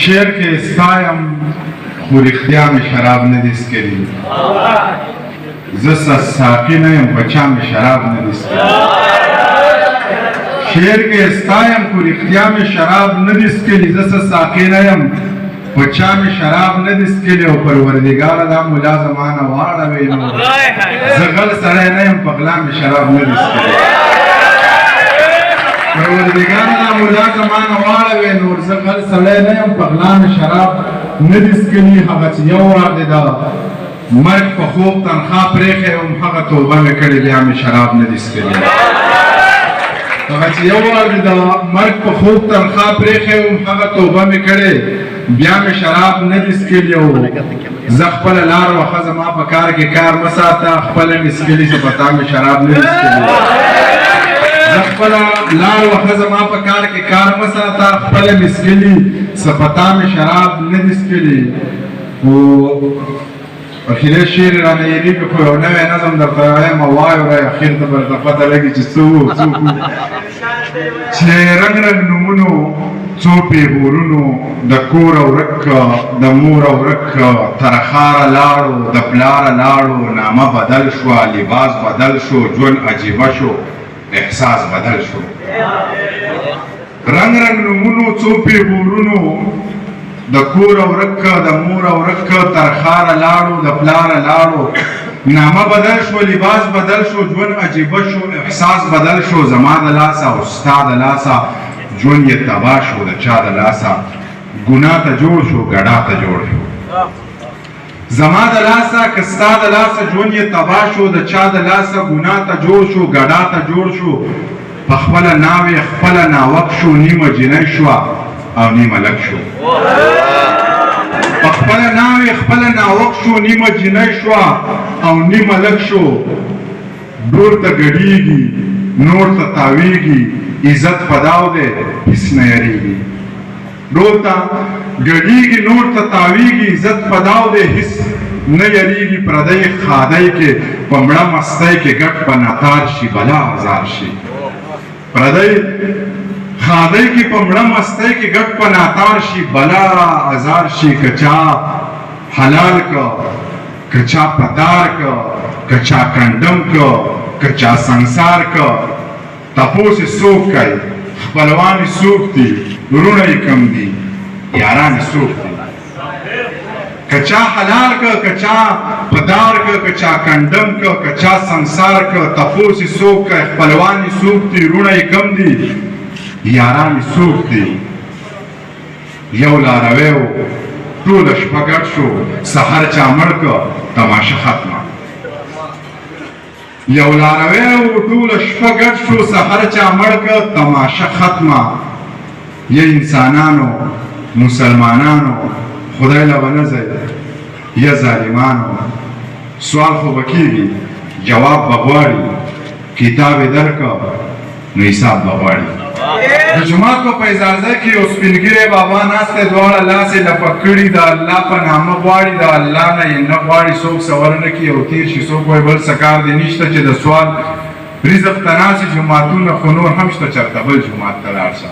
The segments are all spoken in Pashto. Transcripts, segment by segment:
शेर के स्तायम خو رښتیا مې شراب نه دي څښلي زه ساقي نه یم په چا مې شراب نه دي څښلي شعر کې ستایم خو رښتیا مې شراب نه دي څښلي زه ساقي نه یم په چا مې شراب نه دي څښلي او پروردګاره دا ملا زمانه واړوې نو زه غل سړی نه یم په غلا مې شراب نه دي څښلي پروردګاره دا ملا زمانه واړوې نور زه غل سړی نه یم په غلا مې شراب نه دي څښلي هغه چې یو وار دی دا مرګ په خوب تنخوا پرېښی وم هغه توبه مې کړې بیا مې شراب نه دي څښلي هغه چې یو وار دی د مرګ په خوب تنخوا پرېښی وم هغه توبه مې کړې بیا مې شراب نه دي څښلي او زه خپله لار وښه زما په کار کې کار مه ساته خپله مې څښلي چې په تا مې شراب نه دي څښلي زه خپله لار وښه زما په کار کې کار مه ساته خپله مې څښلي څه په تا مې شراب نه دي څښلي خو اخیری شعر رانه یېرېږي خو یو نوی نظم درته وایم واورئ اخر ته به درته پته لګي چې څه وو چې رنګ رنګ نومونو څو پیغورونو د کور ورک د مور ورک تر ښاره لاړو د پلاره لاړو نامه بدل شوه لباس بدل شو ژوند عجیبه شو احساس بدل شو رنګ رنګ نومونو څو پیغورونو د کور ورک د مور ورک تر ښاره لاړو د پلاره لاړو نامه بدل شو لباس بدل شو ژوند عجیبه شو احساس بدل شو زما د لاسه او ستا د لاسه ژوند یې تباه شو د چا د لاسه ګناه ته جوړ شو ګډا ته جوړ شو زما د لاسه که ستا د لاسه ژوند یې تباه شو د چا د لاسه ګناه ته جوړ شو ګډا ته جوړ شو په خپله ناوې خپله ناوک شو نیمه جنۍ شوه او نیمه لک شو په خپله ناوې خپله ناوک شو نیمه جنۍ شوه او نیمه لک شو ډور ته ګډېږي نور ته تاویږي عزت پداو دی هیڅ نه یریږي ډور ته ګډېږي نور ته تاویږي عزت پداو دی هیڅ نه یریږي پردی خادی کې په مړه مستی کې ګټ په ناتار شي بلا ازار شي پردی خادی کی په مړه مستی کې ګټ په ناتار شي بلا ازار شي کچا حلال کا کچا پدار کا کچا کنډم کا کچا संसार کا تپوس څوک کوي خپلوان څوک دي ورونه یې کم دي یاران څوک دي کچا حلال کا کچا پدار کا کچا کنډم کا کچا संसार کا تپوس څوک کوي خپلوان څوک دي ورونه یې کم دي یاران څوک دي یو لاروی و ټوله شپه ګډ شو سحر چا مړ که تماشه ختمه یو لاروی و ټوله شپه ګډ شو سحر چا مړ که تماشه ختمه یا انسانانو مسلمانانو خدای له به نه ځئ یا ظالمانو سوال خو به کېږي جواب به غواړي کتاب یې درکه نو حساب به غواړي د جومات په پیزارزه کې یو سپینګیری بابا ناست دی دواړه لاس یې لپه کړي د الله په نامه غواړي د الله نه یې نه غواړي څوک سور نه کړي او تېر شي څوک وایي بل څه کار دی نشته چې د سوال رزق ته ناست جوماتونه خو نور هم شته چېرته بل جومات ته لاړ شه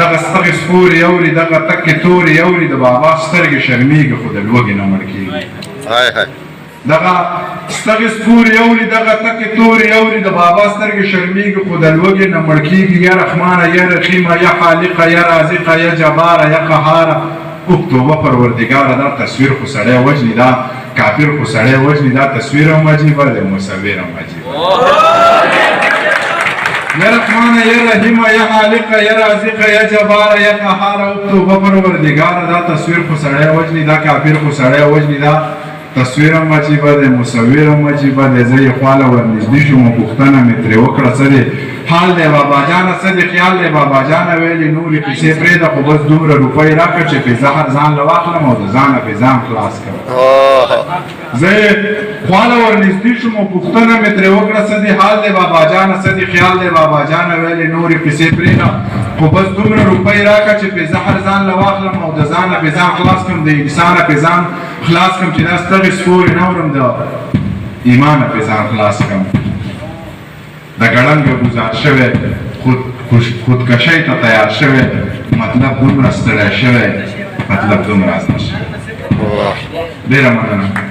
دغه ستغې سپورې اوري دغه تکې تورې اوري د بابا سترګې شرمېږي خو د لوږې نه مړ کېږي دغه ستغې سپورې اوري دغه تکې تورې اوري د بابا سترګې شرمېږي خو د لوږې نه مړ کېږي یا رحمانه یا رحیمه یا خالقه یا رازقه یا جباره یا قهاره اکتوبه پروردګاره دا تصویر خو سړی وژني دا کافر خو سړی وژني دا تصویر هم عجیبه د مصور هم عجیبه یا رحمانه یا رحیمه یا خالقه یا رازقه یا جباره یا قهاره اکتوبه پروردګاره دا تصویر خو سړی وژني دا کافر خو سړی وژني دا تصویر هم عجیبه دی مصور هم عجیبه دی زه یې خواله ورنږدې شوم پوښتنه مې ترې وکړه څه دی حال دی بابا جانه څه دی خیال دی بابا جانه ویلې نورې کیسې پرېږده خو بس دومره روپۍ راکړه چې پې زهر ځان له واخلم او د ځانه پې ځان خلاص کړم زه یې خواله ورنږدې شوم پوښتنه مې ترې وکړه څه دی حال دی بابا جانه څه دی خیال دی بابا جانه ویلې نورې کیسې پرېږده خو بس دومره روپۍ راکړه چې پې زهر ځان له واخلم او د ځانه پې ځان خلاص کړم د انسانه پې ځان خلاص کړم چې دا ستغې سپورې نه وړم د ایمانه پې ځان خلاص کړم د ګړنګ ګزار شوی خودکشۍ ته تیار شوی مطلب دومره ستړی شوی مطلب دومره ازمه شوی ډېره مننه